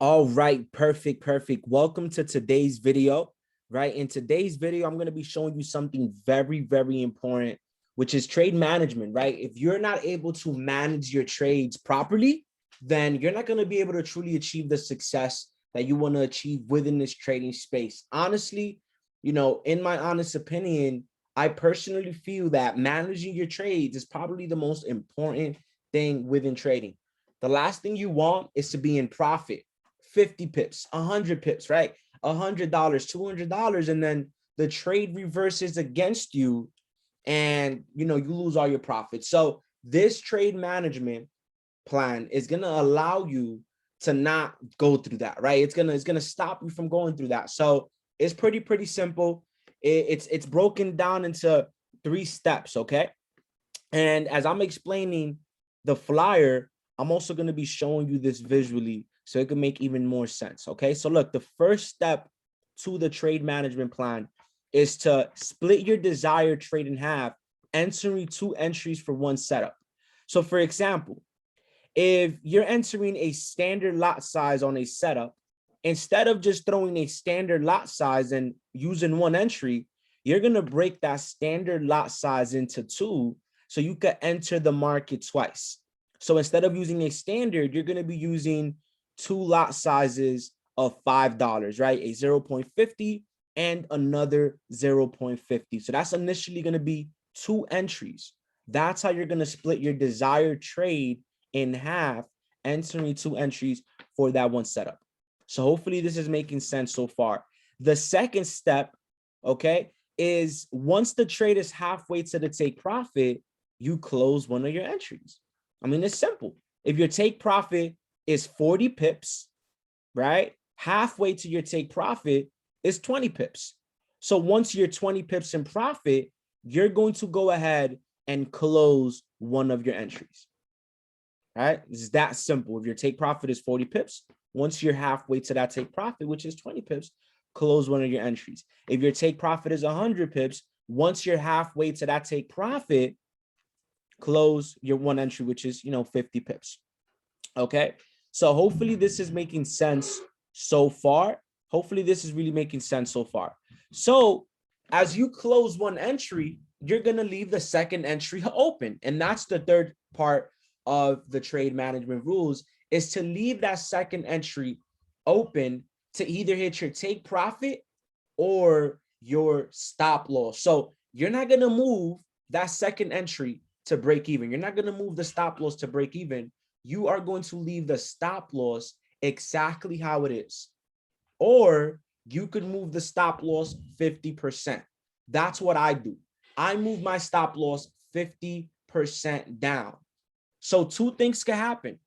All right, perfect. Welcome to today's video, right? In today's video, I'm going to be showing you something very important, which is trade management, right? If you're not able to manage your trades properly, then you're not going to be able to truly achieve the success that you want to achieve within this trading space. Honestly, in my honest opinion, I personally feel that managing your trades is probably the most important thing within trading. The last thing you want is to be in profit 50 pips, 100 pips, right? $100, $200, and then the trade reverses against you and you lose all your profits. So this trade management plan is going to allow you to not go through that, right? It's gonna stop you from going through that. So it's pretty simple. It's broken down into 3 steps, okay? And as I'm explaining the flyer, I'm also going to be showing you this visually so it can make even more sense. Okay, so look, the first step to the trade management plan is to split your desired trade in half, entering 2 entries for one setup. So for example, if you're entering a standard lot size on a setup, instead of just throwing a standard lot size and using 1 entry, you're going to break that standard lot size into 2 so you could enter the market twice. So instead of using a standard, you're going to be using 2 lot sizes of $5, right? A 0.50 and another 0.50. So that's initially going to be 2 entries. That's how you're going to split your desired trade in half, entering 2 entries for that one setup. So hopefully this is making sense so far. The second step, okay, is once the trade is halfway to the take profit, you close one of your entries. I mean, it's simple. If your take profit is 40 pips, right? Halfway to your take profit is 20 pips. So once you're 20 pips in profit, you're going to go ahead and close one of your entries. Right? It's that simple. If your take profit is 40 pips, once you're halfway to that take profit, which is 20 pips, close one of your entries. If your take profit is 100 pips, once you're halfway to that take profit, close your 1 entry, which is 50 pips. Okay, so hopefully this is making sense so far. Hopefully this is really making sense so far. So as you close 1 entry, you're going to leave the second entry open. And that's the third part of the trade management rules, is to leave that second entry open to either hit your take profit or your stop loss. So you're not going to move that second entry to break even. You're not going to move the stop loss to break even. You are going to leave the stop loss exactly how it is. Or you could move the stop loss 50%. That's what I do. I move my stop loss 50% down. So 2 things can happen.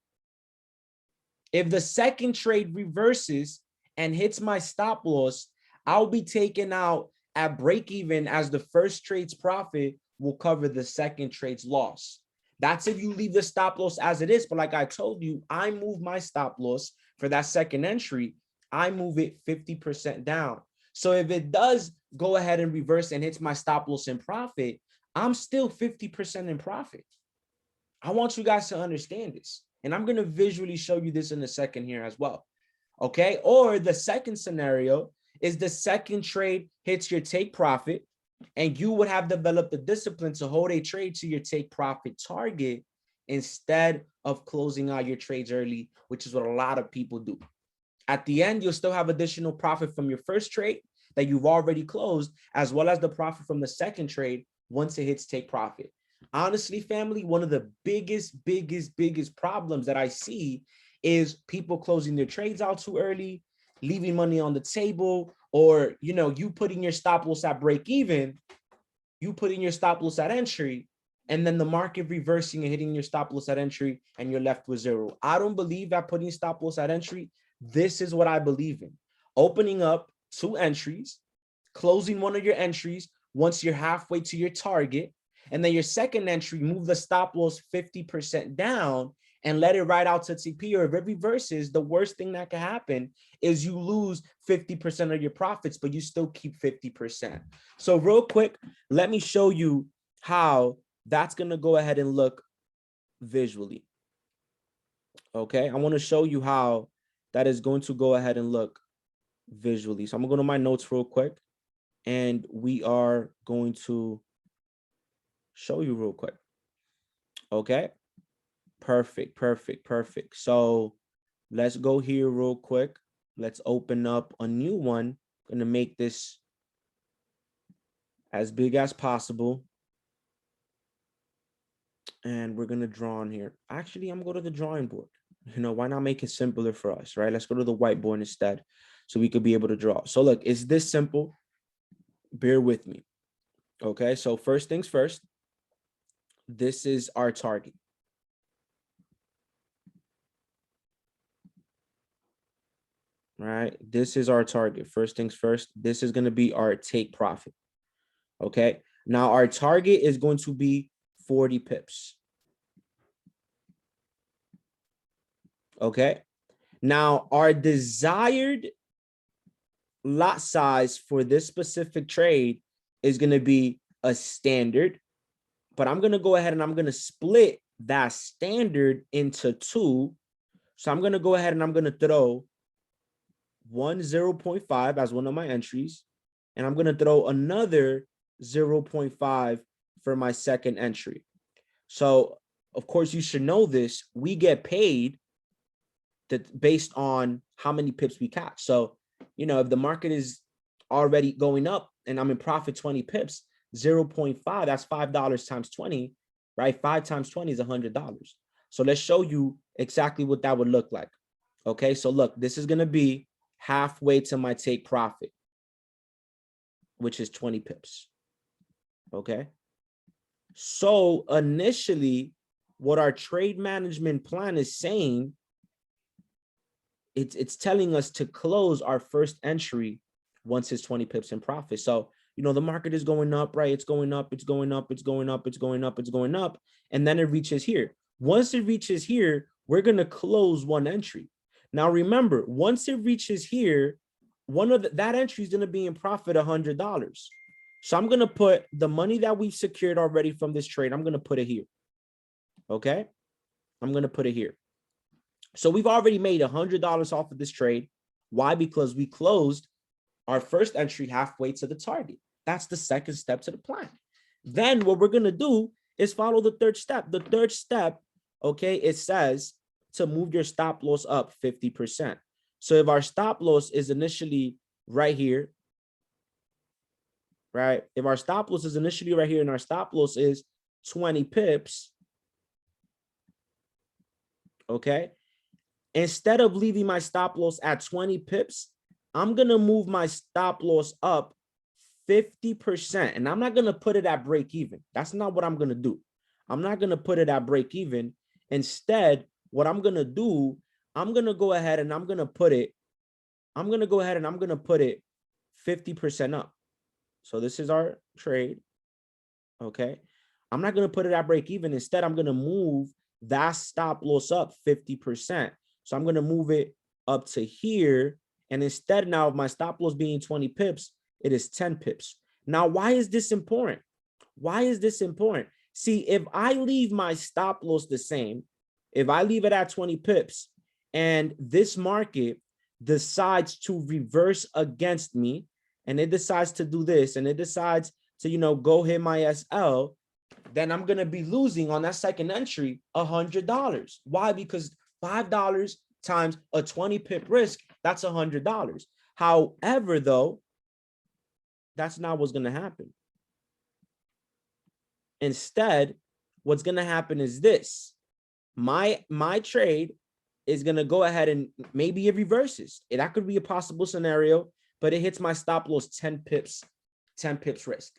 If the second trade reverses and hits my stop loss, I'll be taken out at break even, as the first trade's profit will cover the second trade's loss. That's if you leave the stop loss as it is. But like I told you, I move my stop loss for that second entry. I move it 50% down. So if it does go ahead and reverse and hits my stop loss in profit, I'm still 50% in profit. I want you guys to understand this. And I'm going to visually show you this in a second here as well. Okay. Or the second scenario is the second trade hits your take profit, and you would have developed the discipline to hold a trade to your take profit target instead of closing out your trades early, which is what a lot of people do. At the end, you'll still have additional profit from your first trade that you've already closed, as well as the profit from the second trade once it hits take profit. Honestly, family, one of the biggest problems that I see is people closing their trades out too early, leaving money on the table, or you putting your stop loss at break even, you putting your stop loss at entry, and then the market reversing and hitting your stop loss at entry, and you're left with zero. I don't believe that putting stop loss at entry. This is what I believe in: opening up 2 entries, closing one of your entries once you're halfway to your target, and then your second entry, move the stop loss 50% down and let it ride out to TP. Or if it reverses, the worst thing that can happen is you lose 50% of your profits, but you still keep 50%. So real quick, let me show you how that's going to go ahead and look visually. Okay, I want to show you how that is going to go ahead and look visually. So I'm gonna go to my notes real quick, and we are going to show you real quick. Okay, perfect, perfect, perfect. So let's go here real quick. Let's open up a new one. I'm gonna make this as big as possible. And we're gonna draw on here. Actually, I'm going to go to the drawing board. You know, why not make it simpler for us, right? Let's go to the whiteboard instead so we could be able to draw. So look, it's this simple. Bear with me. Okay, so first things first, this is our target. Right, this is our target. First things first, this is going to be our take profit. Okay, now our target is going to be 40 pips. Okay, now our desired lot size for this specific trade is going to be a standard, but I'm going to go ahead and I'm going to split that standard into two. So I'm going to go ahead and I'm going to throw 0.5 as one of my entries, and I'm going to throw another 0.5 for my second entry. So of course you should know this, we get paid that based on how many pips we catch. So, you know, if the market is already going up and I'm in profit 20 pips, 0.5, that's $5 times 20, right? 5 times 20 is $100. So let's show you exactly what that would look like. Okay, so look, this is going to be halfway to my take profit, which is 20 pips. Okay, so initially what our trade management plan is saying, it's telling us to close our first entry once it's 20 pips in profit. So, you know, the market is going up, right? It's going up, it's going up, it's going up, it's going up, it's going up, and then it reaches here. Once it reaches here, we're going to close one entry. Now, remember, once it reaches here, that entry is going to be in profit $100. So I'm going to put the money that we've secured already from this trade. I'm going to put it here. Okay, I'm going to put it here. So we've already made $100 off of this trade. Why? Because we closed our first entry halfway to the target. That's the second step to the plan. Then what we're going to do is follow the third step. The third step, okay, it says to move your stop loss up 50%. So if our stop loss is initially right here, right? If our stop loss is initially right here and our stop loss is 20 pips, okay, instead of leaving my stop loss at 20 pips, I'm going to move my stop loss up 50%. And I'm not going to put it at break even. That's not what I'm going to do. I'm not going to put it at break even. Instead, what I'm going to do, I'm going to go ahead and I'm going to put it 50% up. So this is our trade. Okay. I'm not going to put it at break even. Instead, I'm going to move that stop loss up 50%. So I'm going to move it up to here. And instead now of my stop loss being 20 pips, it is 10 pips. Now, why is this important? Why is this important? See, if I leave my stop loss the same, if I leave it at 20 pips and this market decides to reverse against me and it decides to do this and it decides to, you know, go hit my SL, then I'm going to be losing on that second entry $100. Why? Because $5 times a 20 pip risk, that's $100. However, though, that's not what's going to happen. Instead, what's going to happen is this. My trade is going to go ahead and maybe it reverses. That could be a possible scenario, but it hits my stop loss 10 pips risk.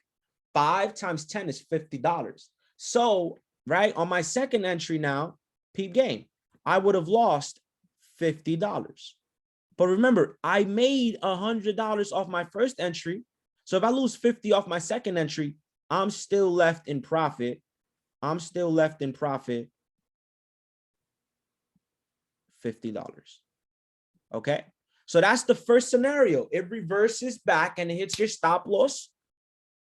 5 times 10 is $50. So, right, on my second entry now, peep game, I would have lost $50. But remember, I made $100 off my first entry. So if I lose 50 off my second entry, I'm still left in profit. I'm still left in profit $50. Okay. So that's the first scenario. It reverses back and it hits your stop loss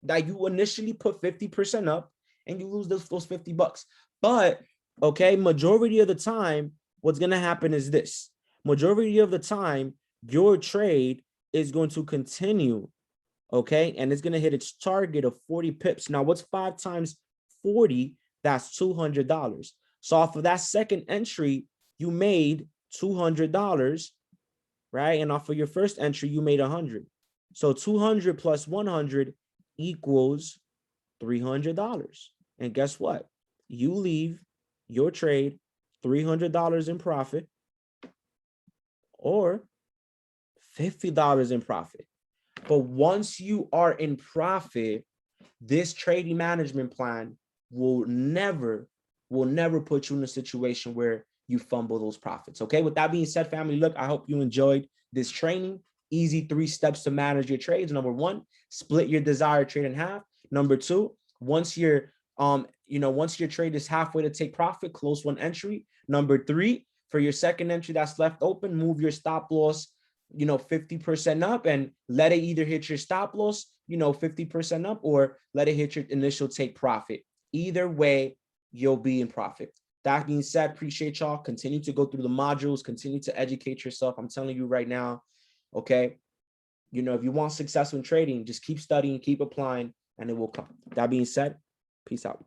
that you initially put 50% up and you lose those $50. But okay, majority of the time, what's going to happen is this. majority of the time, your trade is going to continue, okay? And it's going to hit its target of 40 pips. Now, what's 5 times 40? That's $200. So off of that second entry, you made $200, right? And off of your first entry, you made 100. So 200 plus 100 equals $300. And guess what? You leave your trade $300 in profit or $50 in profit. But once you are in profit, this trading management plan will never put you in a situation where you fumble those profits. Okay. With that being said, family, look, I hope you enjoyed this training. Easy 3 steps to manage your trades. Number 1, split your desired trade in half. Number 2, once your once your trade is halfway to take profit, close one entry. Number 3, for your second entry that's left open, move your stop loss 50% up and let it either hit your stop loss 50% up, or let it hit your initial take profit. Either way, you'll be in profit. That being said, appreciate y'all. Continue to go through the modules, continue to educate yourself. I'm telling you right now, okay, if you want success in trading, just keep studying, keep applying, and it will come. That being said, peace out.